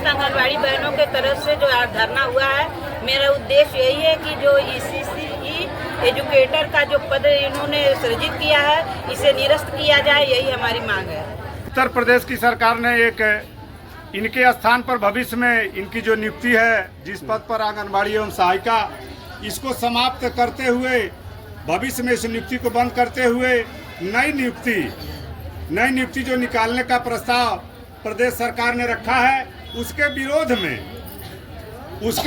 आंगनबाड़ी बहनों के तरफ से जो आज धरना हुआ है, मेरा उद्देश्य यही है कि जो ईसीसी एजुकेटर का जो पद इन्होंने सृजित किया है, इसे निरस्त किया जाए, यही हमारी मांग है। उत्तर प्रदेश की सरकार ने एक इनके स्थान पर भविष्य में इनकी जो नियुक्ति है, जिस पद पर आंगनबाड़ी एवं सहायिका, इसको समाप्त करते हुए भविष्य में इस नियुक्ति को बंद करते हुए नई नियुक्ति जो निकालने का प्रस्ताव प्रदेश सरकार ने रखा है, उसके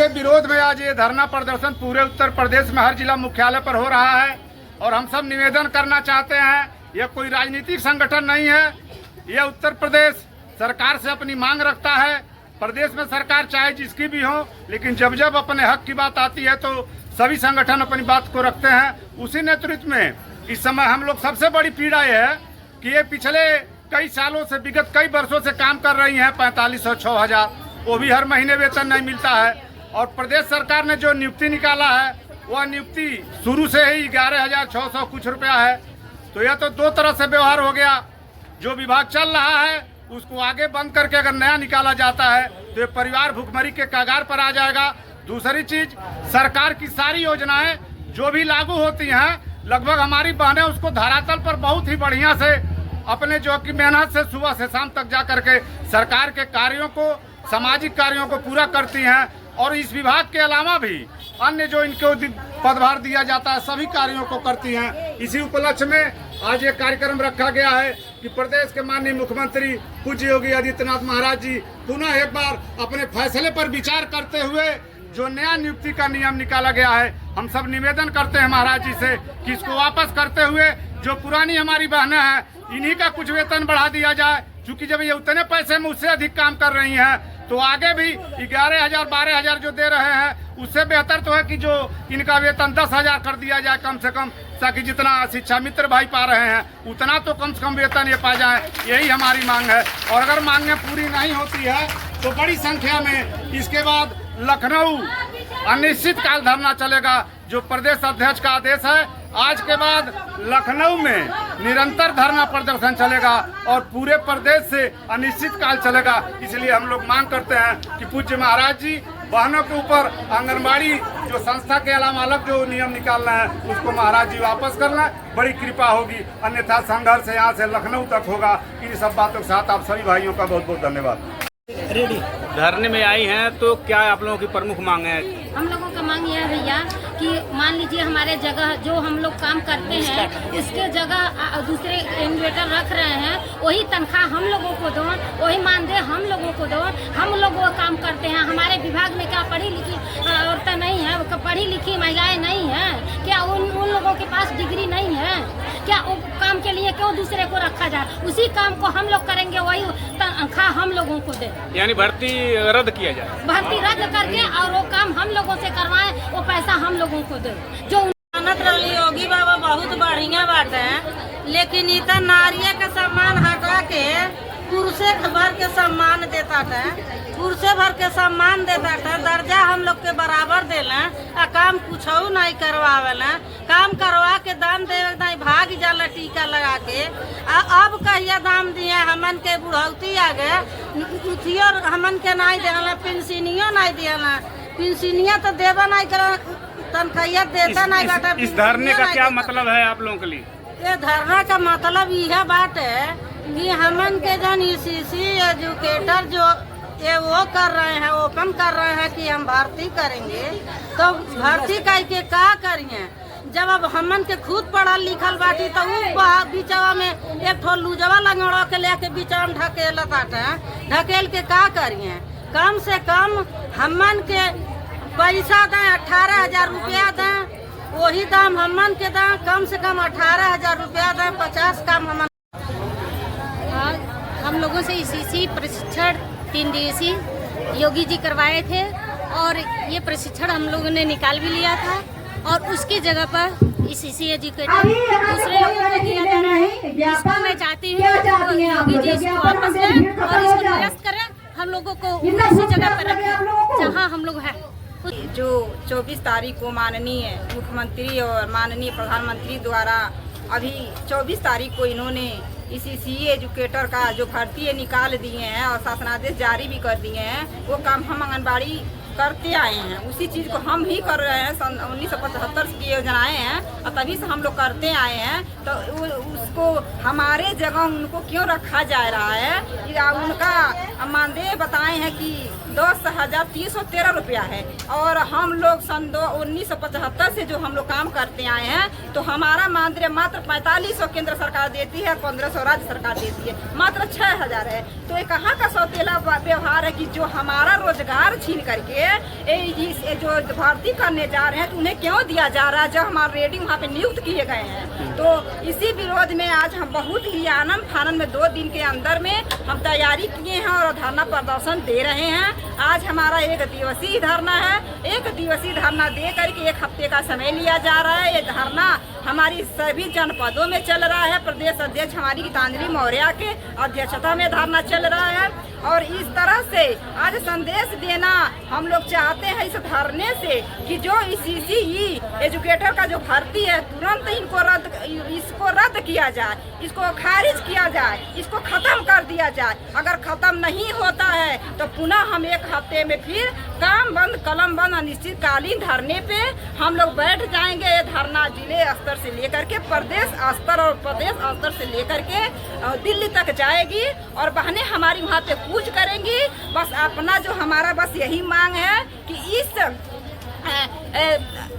विरोध में आज ये धरना प्रदर्शन पूरे उत्तर प्रदेश में हर जिला मुख्यालय पर हो रहा है। और हम सब निवेदन करना चाहते हैं, यह कोई राजनीतिक संगठन नहीं है, यह उत्तर प्रदेश सरकार से अपनी मांग रखता है। प्रदेश में सरकार चाहे जिसकी भी हो, लेकिन जब जब अपने हक की बात आती है तो सभी संगठन अपनी बात को रखते हैं। उसी नेतृत्व में इस समय हम लोग सबसे बड़ी पीड़ा यह है कि ये पिछले कई सालों से, विगत कई वर्षों से काम कर रही हैं 4500 6000, वो भी हर महीने वेतन नहीं मिलता है। और प्रदेश सरकार ने जो नियुक्ति निकाला है, वह नियुक्ति शुरू से ही 11600 कुछ रुपया है। तो यह तो दो तरह से व्यवहार हो गया। जो विभाग चल रहा है उसको आगे बंद करके अगर नया निकाला जाता है तो ये परिवार भुखमरी के कगार पर आ जाएगा। दूसरी चीज, सरकार की सारी योजनाएं जो भी लागू होती हैं, लगभग हमारी बहनें उसको धरातल पर बहुत ही बढ़िया से अपने जो कि मेहनत से सुबह से शाम तक जा करके सरकार के कार्यों को, सामाजिक कार्यों को पूरा करती हैं। और इस विभाग के अलावा भी अन्य जो इनको पदभार दिया जाता है, सभी कार्यों को करती हैं। इसी उपलक्ष्य में आज ये कार्यक्रम रखा गया है कि प्रदेश के माननीय मुख्यमंत्री पूज्य योगी आदित्यनाथ महाराज जी पुनः एक बार अपने फैसले पर विचार करते हुए जो नया नियुक्ति का नियम निकाला गया है, हम सब निवेदन करते हैं महाराज जी से कि इसको वापस करते हुए जो पुरानी हमारी बहनें हैं, इन्हीं का कुछ वेतन बढ़ा दिया जाए। क्योंकि जब ये उतने पैसे में उससे अधिक काम कर रही हैं, तो आगे भी 11,000 12,000 जो दे रहे हैं, उससे बेहतर तो है कि जो इनका वेतन 10,000 कर दिया जाए कम से कम, ताकि जितना शिक्षा मित्र भाई पा रहे हैं उतना तो कम से कम वेतन ये पा जाए। यही हमारी मांग है। और अगर मांगें पूरी नहीं होती है तो बड़ी संख्या में इसके बाद लखनऊ अनिश्चितकाल धरना चलेगा, जो प्रदेश अध्यक्ष का आदेश है। आज के बाद लखनऊ में निरंतर धरना प्रदर्शन चलेगा और पूरे प्रदेश से अनिश्चितकाल चलेगा। इसलिए हम लोग मांग करते हैं कि पूज्य महाराज जी बहनों के ऊपर आंगनबाड़ी जो संस्था के अलावा अलग जो नियम निकालना है, उसको महाराज जी वापस करना, बड़ी कृपा होगी। अन्यथा संघर्ष यहाँ से लखनऊ तक होगा। इन सब बातों के साथ आप सभी भाइयों का बहुत बहुत धन्यवाद। धरने में आई हैं तो क्या आप लोगों की प्रमुख मांग है? हम लोगों का मांग यह है भैया कि मान लीजिए हमारे जगह जो हम लोग काम करते हैं, इसके जगह दूसरे इन्वेटर रख रहे हैं, वही तनख्वाह हम लोगों को दो, वही मानदेय हम लोगों को दो। हम लोग वो काम करते हैं। हमारे विभाग में क्या पढ़ी लिखी औरतें नहीं है, पढ़ी लिखी महिलाएं नहीं हैं क्या? उन लोगों के पास डिग्री नहीं है क्या? काम के लिए क्यों दूसरे को रखा जाए? उसी काम को हम लोग करेंगे, वही तनख्वाह हम लोगों को दे। यानी भर्ती रद्द किया जाए? भर्ती रद्द करके और वो काम हम लोगों से करवाएं, वो पैसा हम लोगों को दे। जो योगी बाबा बहुत बढ़िया बात है, लेकिन इतना नारिया का सम्मान हटा के पुरुषे भर के सम्मान देता था, पुरुषे भर के सम्मान देता था। दर्जा हम लोग के बराबर देला, काम कुछ नहीं करवावेला, काम करवा के दाम दे नहीं, भाग जाला टीका लगा के। अब कहिया दाम दिए, हमन के बुढ़ौती आ गए, हमन के नहीं देला, पेंशनियो नहीं देला, पेंशनिया तो देवा नहीं कर, तनख्वाह देता नहीं बाटा। इस धरने का क्या मतलब है आप लोगों के लिए? ये धरना का मतलब यह बात है कि हमन के जो ईसीसी एजुकेटर जो ये वो कर रहे हैं, ओपन कर रहे हैं कि हम भर्ती करेंगे, तो भर्ती करके क्या करिए? जब अब हमन के खुद पढ़ल लिखल बाटी तो बीचवा में एक ठो लूजवा लगड़ा के लेके बीचवा में ढकेल के क्या करिए? कम से कम हमन के पैसा दें, 18,000 रुपया दें, वही दाम हमन के दें। कम से कम 18,000 रुपया दें, 50 काम हमन। हम लोगों से ईसीसी प्रशिक्षण 3 दिवसीय योगी जी करवाए थे और ये प्रशिक्षण हम लोगों ने निकाल भी लिया था और उसकी जगह पर ईसीसी एजुकेटर दूसरे लोगों को दिया जा रहा है। इसको मैं चाहती हूँ योगी जी इसको वापस लें और इसको निरस्त करें, हम लोगों को उसी जगह पर रखें जहाँ हम लोग हैं। जो 24 तारीख को माननीय मुख्यमंत्री और माननीय प्रधानमंत्री द्वारा अभी 24 तारीख को इन्होंने ईसीसी एजुकेटर का जो भर्ती निकाल दिए हैं और शासनादेश जारी भी कर दिए हैं, वो काम हम आंगनबाड़ी करते आए हैं। उसी चीज़ को हम ही कर रहे हैं। सन 1975 की योजनाएं हैं और तभी से हम लोग करते आए हैं। तो उसको हमारे जगह उनको क्यों रखा जा रहा है? या उनका मानदेय बताए हैं कि 10,313 रुपया है और हम लोग सन 1975 से जो हम लोग काम करते आए हैं, तो हमारा मानदेय मात्र 4500 केंद्र सरकार देती है, 1500 राज्य सरकार देती है, मात्र 6000 है। तो ये कहाँ का सौतेला व्यवहार है कि जो हमारा रोजगार छीन करके जो भर्ती करने जा रहे हैं तो उन्हें क्यों दिया जा रहा है, जब हमारे रेडी वहाँ पे नियुक्त किए गए हैं। तो इसी विरोध में आज हम बहुत ही आनंद फानन में 2 दिन के अंदर में हम तैयारी किए हैं और धरना प्रदर्शन दे रहे हैं। आज हमारा 1 दिवसीय धरना है। 1 दिवसीय धरना दे करके 1 हफ्ते का समय लिया जा रहा है। ये धरना हमारी सभी जनपदों में चल रहा है। प्रदेश अध्यक्ष हमारी गीतांजलि मौर्य के अध्यक्षता में धरना चल रहा है और इस तरह से आज संदेश देना हम लोग चाहते हैं इस धरने से कि जो ईसीसी एजुकेटर का जो भर्ती है तुरंत इसको रद्द किया जाए, इसको खारिज किया जाए, इसको खत्म कर दिया जाए। अगर खत्म नहीं होता है तो पुनः हम 1 हफ्ते में फिर काम बंद कलम बंद अनिश्चितकालीन धरने पे हम लोग बैठ जाएंगे। ये धरना जिले स्तर से लेकर के प्रदेश स्तर और प्रदेश स्तर से लेकर के दिल्ली तक जाएगी और बहनें हमारी वहाँ पे कूच करेंगी। बस अपना जो हमारा बस यही मांग है कि इस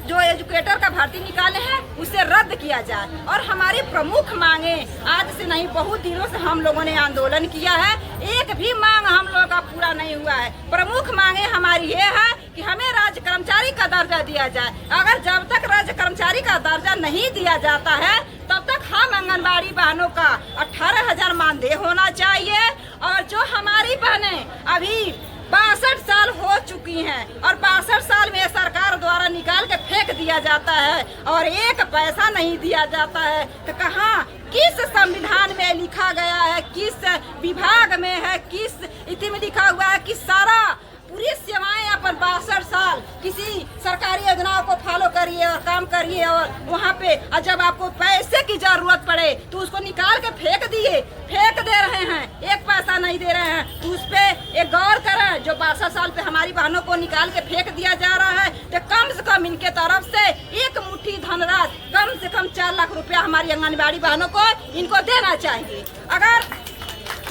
जो एजुकेटर का भर्ती निकाले हैं उसे रद्द किया जाए। और हमारी प्रमुख मांगे आज से नहीं, बहुत दिनों से हम लोगों ने आंदोलन किया है, एक भी मांग हम लोगों का पूरा नहीं हुआ है। प्रमुख मांगे हमारी ये है कि हमें राज्य कर्मचारी का दर्जा दिया जाए। अगर जब तक राज्य कर्मचारी का दर्जा नहीं दिया जाता है तब तक हम आंगनबाड़ी बहनों का 18,000 मानदेय होना चाहिए। और जो हमारी बहनें अभी 62 साल हो चुकी हैं और 62 साल में सरकार द्वारा निकाल के फेंक दिया जाता है और 1 पैसा नहीं दिया जाता है, तो कहाँ किस संविधान में लिखा गया है, किस विभाग में है, किस इति में लिखा हुआ है कि सारा पूरी सेवाएं अपन 62 साल किसी सरकारी योजनाओं को फॉलो करिए और काम करिए और वहाँ पे जब आपको पैसे की जरूरत पड़े तो उसको निकाल के फेंक दे रहे हैं, 1 पैसा नहीं दे रहे हैं। तो उस पे एक गौर करें, जो 62 साल पे हमारी बहनों को निकाल के फेंक दिया जा रहा है, तो कम से कम इनके तरफ से 1 मुट्ठी धनराशि कम से कम 4 लाख रुपया हमारी आंगनबाड़ी बहनों को इनको देना चाहिए। अगर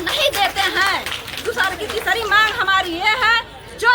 नहीं देते हैं, तीसरी मांग हमारी ये है, जो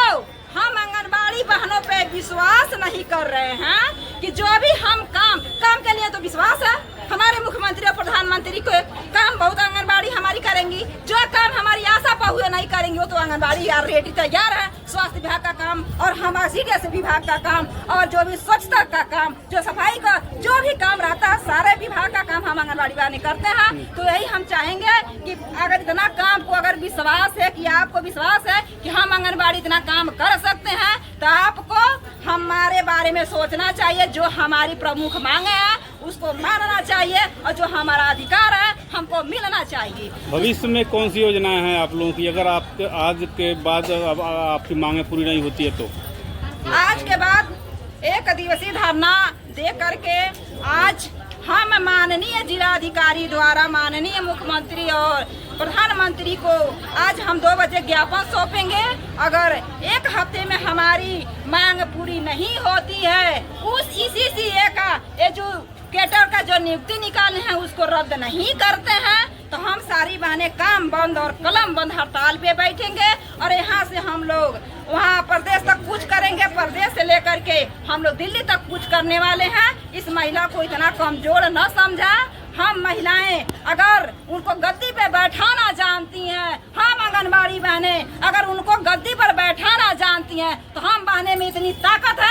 हम आंगनबाड़ी बहनों पे विश्वास नहीं कर रहे हैं कि जो भी हम काम के लिए तो विश्वास है हमारे मुख्यमंत्री और प्रधानमंत्री को, काम बहुत आंगनबाड़ी हमारी करेंगी। जो काम हमारी आशा पाहुए नहीं करेंगी वो तो आंगनबाड़ी यार रेडी तैयार है। स्वास्थ्य विभाग का काम और हमारा सीडीएस विभाग का काम और जो भी स्वच्छता का काम, जो सफाई का जो भी काम रहता है, सारे विभाग का काम हम आंगनबाड़ी बहनें करते हैं। तो यही हम चाहेंगे कि अगर इतना काम को अगर विश्वास है कि आपको विश्वास है कि हम आंगनबाड़ी इतना काम कर सकते हैं, तो आपको हमारे बारे में सोचना चाहिए। जो हमारी प्रमुख मांगे हैं उसको मानना चाहिए और जो हमारा अधिकार है हमको मिलना चाहिए। भविष्य में कौन सी योजनाएं हैं आप लोगों की, अगर आप आज के बाद आपकी मांगे पूरी नहीं होती है तो? आज के बाद 1 दिवसीय धरना दे करके आज हम माननीय जिलाधिकारी द्वारा माननीय मुख्यमंत्री और प्रधानमंत्री को आज हम 2 बजे ज्ञापन सौंपेंगे। अगर 1 हफ्ते में हमारी मांग पूरी नहीं होती है, उस ईसीसी का एजुकेटर का जो नियुक्ति निकाले हैं उसको रद्द नहीं करते हैं, तो हम सारी बहनें काम बंद और कलम बंद हड़ताल पे बैठेंगे और यहाँ से हम लोग वहाँ प्रदेश तक कूच करेंगे। प्रदेश से लेकर के हम लोग दिल्ली तक कूच करने वाले हैं। इस महिला को इतना कमजोर न समझा। हम महिलाएं अगर उनको गद्दी पे बैठाना जानती हैं, हम आंगनबाड़ी बहनें अगर उनको गद्दी पर बैठाना जानती हैं, तो हम बहनें में इतनी ताकत है